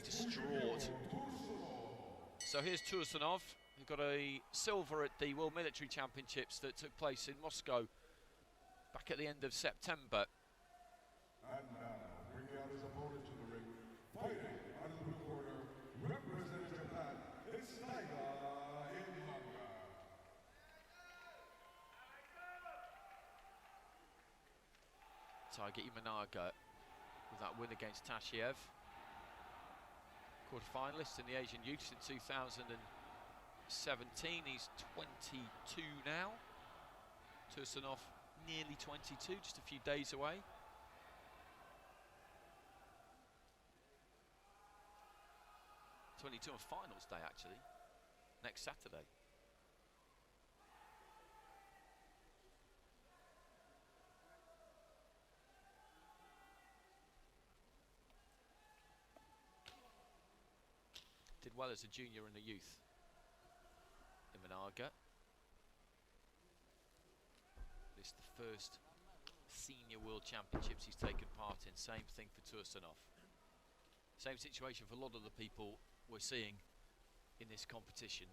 absolutely distraught. So here's Tursunov, who got a silver at the World Military Championships that took place in Moscow back at the end of September. And now, bringing out his opponent to the ring, fighting out of the blue corner, representing Japan, it's Taiga IMANAGA. Taiga IMANAGA with that win against Tashiev. Quarter-finalist in the Asian Youths in 2017. He's 22 now. Tursunov nearly 22, just a few days away. '22 on finals day, actually, next Saturday. Did well as a junior and a youth. IMANAGA. This is the first senior world championships he's taken part in. Same thing for Tursunov. Same situation for a lot of the people we're seeing in this competition.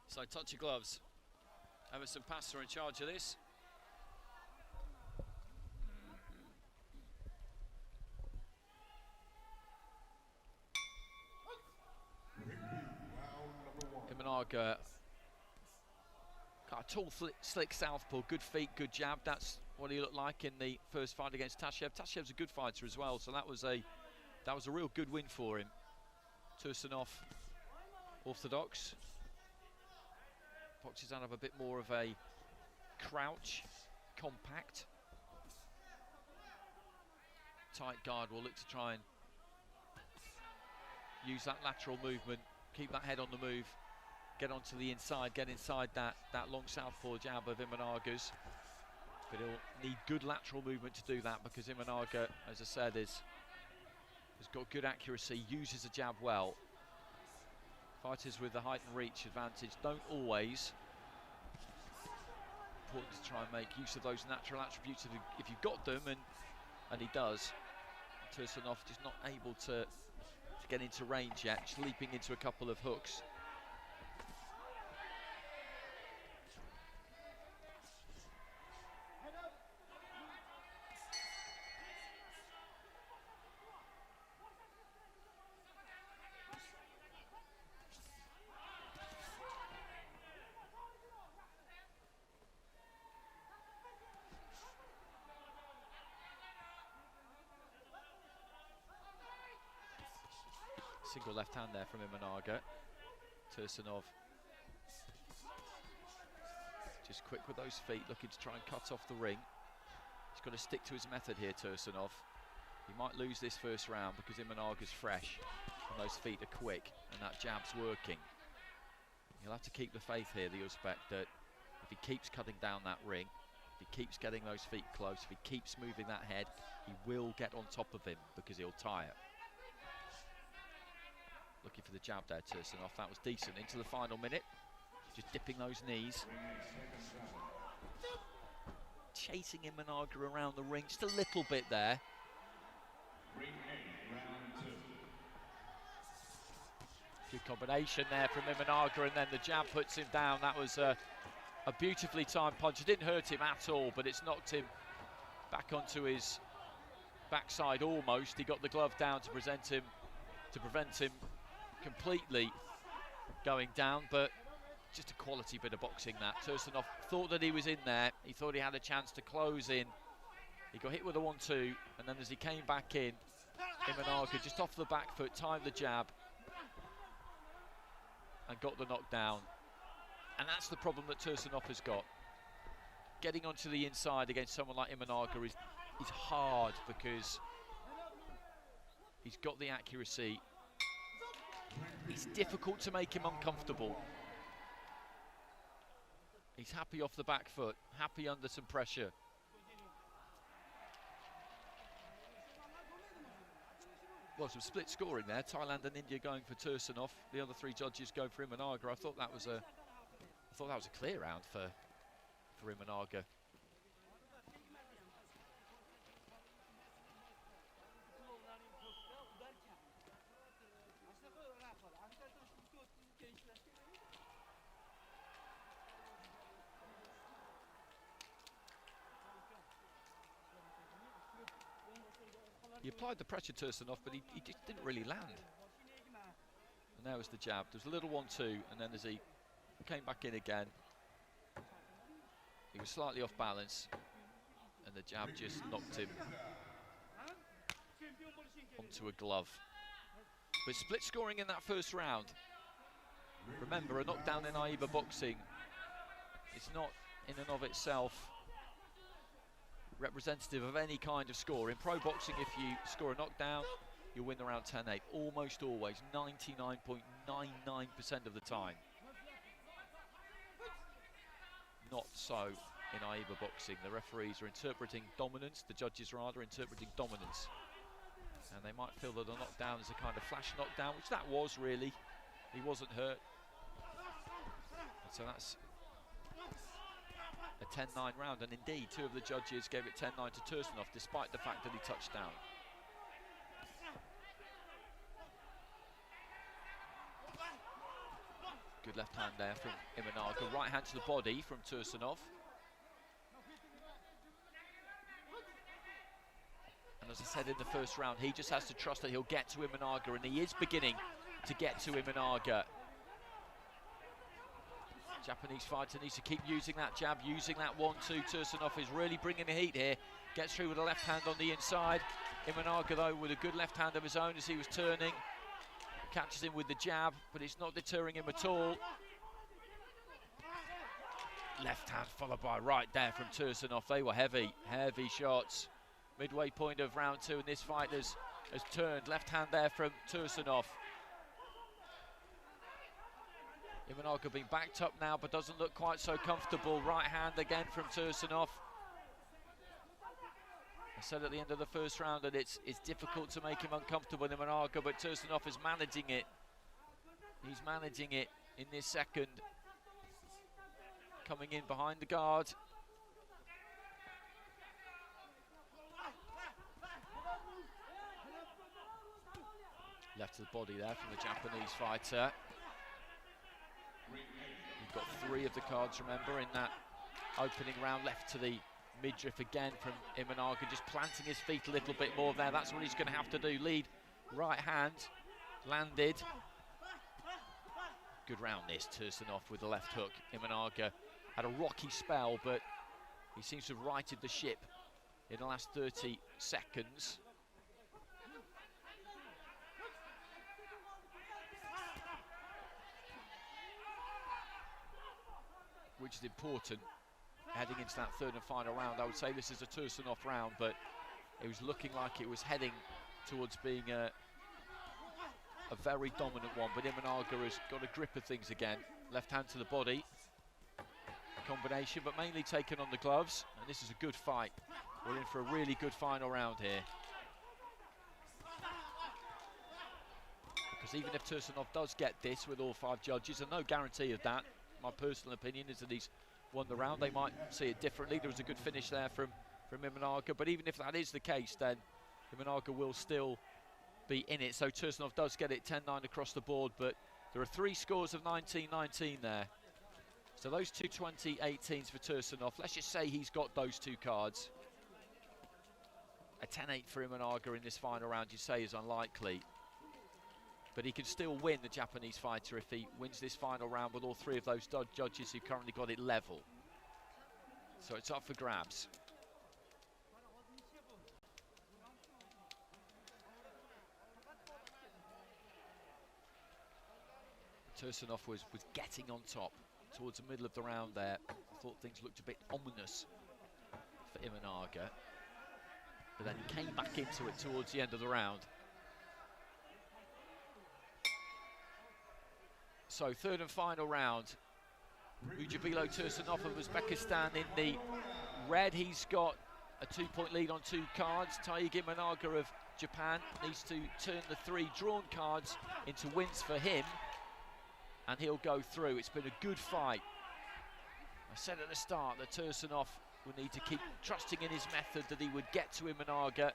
So touch your gloves. Emerson Pastor in charge of this. IMANAGA, got a tall, slick southpaw, good feet, good jab. That's what he looked like in the first fight against Tashiev. Tashiev's a good fighter as well, so that was a real good win for him. Tursunov, orthodox. Boxes out of a bit more of a crouch, compact. Tight guard will look to try and use that lateral movement, keep that head on the move, get onto the inside, get inside that long southpaw jab of IMANAGA's. But he'll need good lateral movement to do that, because IMANAGA, as I said, has got good accuracy, uses the jab well. Fighters with the height and reach advantage don't always. Important to try and make use of those natural attributes if you've got them, and he does. Tursunov just not able to get into range yet, just leaping into a couple of hooks. Single left hand there from IMANAGA. Tursunov just quick with those feet, looking to try and cut off the ring. He's got to stick to his method here, Tursunov. He might lose this first round because IMANAGA's fresh and those feet are quick and that jab's working. He'll have to keep the faith here, the Uzbek, that if he keeps cutting down that ring, if he keeps getting those feet close, if he keeps moving that head, he will get on top of him because he'll tire. Looking for the jab there, Tursunov. That was decent. Into the final minute. Just dipping those knees. Chasing IMANAGA around the ring just a little bit there. Good combination there from IMANAGA, and then the jab puts him down. That was a beautifully timed punch. It didn't hurt him at all, but it's knocked him back onto his backside almost. He got the glove down to prevent him completely going down, but just a quality bit of boxing that. Tursunov thought that he was in there. He thought he had a chance to close in. He got hit with a 1-2, and then as he came back in, IMANAGA just off the back foot, timed the jab, and got the knockdown. And that's the problem that Tursunov has got. Getting onto the inside against someone like IMANAGA is hard because he's got the accuracy. It's difficult to make him uncomfortable. He's happy off the back foot, happy under some pressure. Well, some split scoring there. Thailand and India going for Tursunov. The other three judges go for IMANAGA. I thought that was a clear round for IMANAGA. He applied the pressure, Tursunov, but he just didn't really land. And there was the jab. There was a little 1-2, and then as he came back in again, he was slightly off balance, and the jab just knocked him onto a glove. But split scoring in that first round. Remember, a knockdown in AIBA boxing, it's not in and of itself representative of any kind of score. In pro boxing, if you score a knockdown, you'll win the round 10-8. Almost always, 99.99% of the time. Not so in AIBA boxing. The referees are interpreting dominance, the judges rather, interpreting dominance. And they might feel that a knockdown is a kind of flash knockdown, which that was really. He wasn't hurt. And so that's a 10-9 round, and indeed two of the judges gave it 10-9 to Tursunov despite the fact that he touched down. Good left hand there from IMANAGA, right hand to the body from Tursunov. And as I said in the first round, he just has to trust that he'll get to IMANAGA, and he is beginning to get to IMANAGA. Japanese fighter needs to keep using that jab, using that 1-2. Tursunov is really bringing the heat here. Gets through with a left hand on the inside. IMANAGA, though, with a good left hand of his own as he was turning. Catches him with the jab, but it's not deterring him at all. Left hand followed by right there from Tursunov. They were heavy, heavy shots. Midway point of round 2, and this fight has turned. Left hand there from Tursunov. IMANAGA being backed up now, but doesn't look quite so comfortable. Right hand again from Tursunov. I said at the end of the first round that it's difficult to make him uncomfortable, IMANAGA, but Tursunov is managing it. He's managing it in this second. Coming in behind the guard. Left to the body there from the Japanese fighter. We've got 3 of the cards, remember, in that opening round. Left to the midriff again from IMANAGA, just planting his feet a little bit more there. That's what he's going to have to do. Lead right hand, landed. Good round this, Tursunov with the left hook. IMANAGA had a rocky spell, but he seems to have righted the ship in the last 30 seconds. Which is important heading into that third and final round. I would say this is a Tursunov round, but it was looking like it was heading towards being a very dominant one. But IMANAGA has got a grip of things again. Left hand to the body. Combination, but mainly taken on the gloves. And this is a good fight. We're in for a really good final round here. Because even if Tursunov does get this with all 5 judges, and no guarantee of that, my personal opinion is that he's won the round. They might see it differently. There was a good finish there from IMANAGA, but even if that is the case, then IMANAGA will still be in it. So Tursunov does get it 10-9 across the board, but there are 3 scores of 19-19 there. So those 2 20-18s for Tursunov. Let's just say he's got those 2 cards. A 10-8 for IMANAGA in this final round, you say, is unlikely. But he can still win, the Japanese fighter, if he wins this final round with all 3 of those judges who currently got it level. So it's up for grabs. Tursunov was getting on top towards the middle of the round there. I thought things looked a bit ominous for IMANAGA. But then he came back into it towards the end of the round. So third and final round. Mujibillo Tursunov of Uzbekistan in the red. He's got a 2-point lead on 2 cards. Taiga IMANAGA of Japan needs to turn the 3 drawn cards into wins for him, and he'll go through. It's been a good fight. I said at the start that Tursunov would need to keep trusting in his method, that he would get to IMANAGA,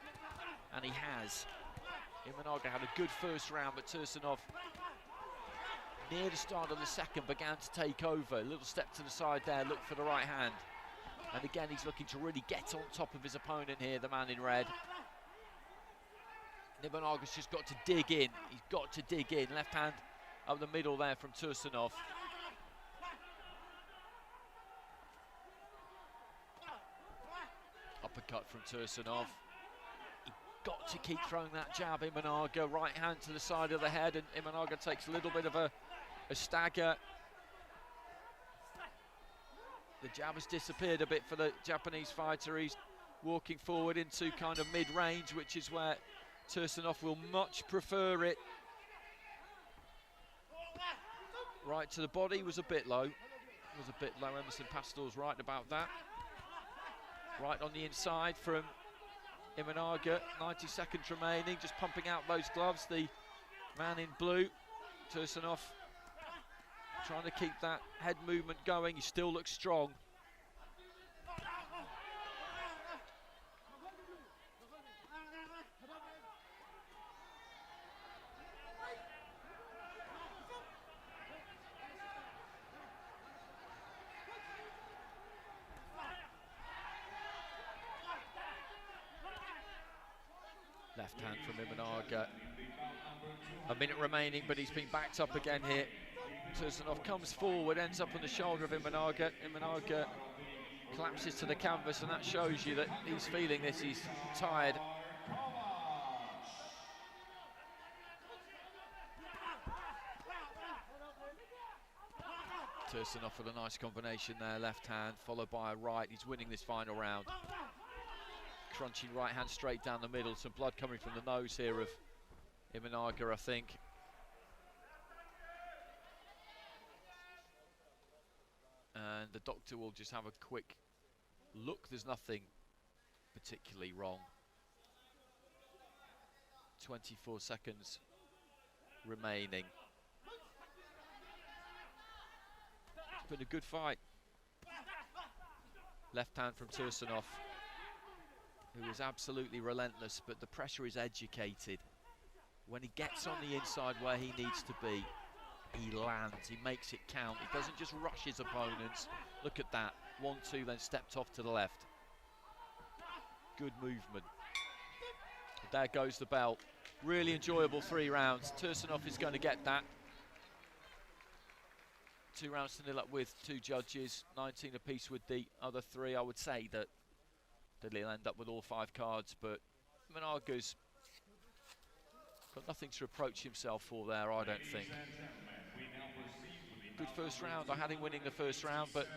and he has. IMANAGA had a good first round, but Tursunov, near the start of the second, began to take over. A little step to the side there, looked for the right hand. And again, he's looking to really get on top of his opponent here, the man in red. IMANAGA's just got to dig in. He's got to dig in. Left hand up the middle there from Tursunov. Uppercut from Tursunov. He got to keep throwing that jab, IMANAGA. Right hand to the side of the head, and IMANAGA takes a little bit of a stagger. The jab has disappeared a bit for the Japanese fighter. He's walking forward into kind of mid-range, which is where Tursunov will much prefer it. Right to the body was a bit low. Emerson Pastor's right about that. Right on the inside from IMANAGA. 90 seconds remaining, just pumping out those gloves. The man in blue, Tursunov, trying to keep that head movement going. He still looks strong. Left hand from IMANAGA. A minute remaining, but he's been backed up again here. Tursunov comes forward, ends up on the shoulder of IMANAGA. IMANAGA collapses to the canvas, and that shows you that he's feeling this. He's tired. Tursunov with a nice combination there, left hand followed by a right. He's winning this final round. Crunching right hand straight down the middle. Some blood coming from the nose here of IMANAGA, I think. And the doctor will just have a quick look. There's nothing particularly wrong. 24 seconds remaining. It's been a good fight. Left hand from Tursunov, who is absolutely relentless, but the pressure is educated. When he gets on the inside where he needs to be, he lands, he makes it count. He doesn't just rush his opponents. Look at that, 1-2, then stepped off to the left. Good movement. There goes the bell. Really enjoyable 3 rounds. Tursunov is going to get that. 2 rounds to 0 up with 2 judges, 19 apiece with the other 3. I would say that he'll end up with all 5 cards, but IMANAGA's got nothing to reproach himself for there, I don't think. Good first round. I had him winning the first round, but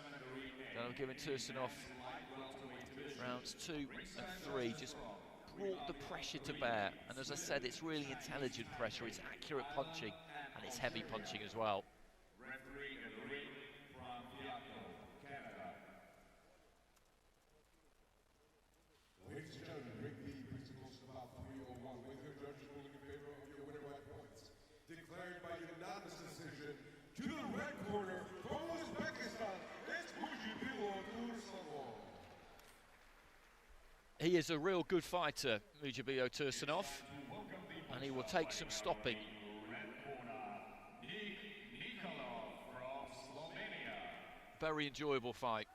then I'm giving Tursunov rounds 2 and 3. Just brought the pressure to bear, and as I said, it's really intelligent pressure. It's accurate punching, and it's heavy punching as well. Ladies and gentlemen, ring the principals about 301 with your judges ruling in favor of your winner by points. Declared by unanimous decision to the red corner from Uzbekistan, it's Mujibillo Tursunov. He is a real good fighter, Mujibillo Tursunov, and he will take some stopping. Very enjoyable fight.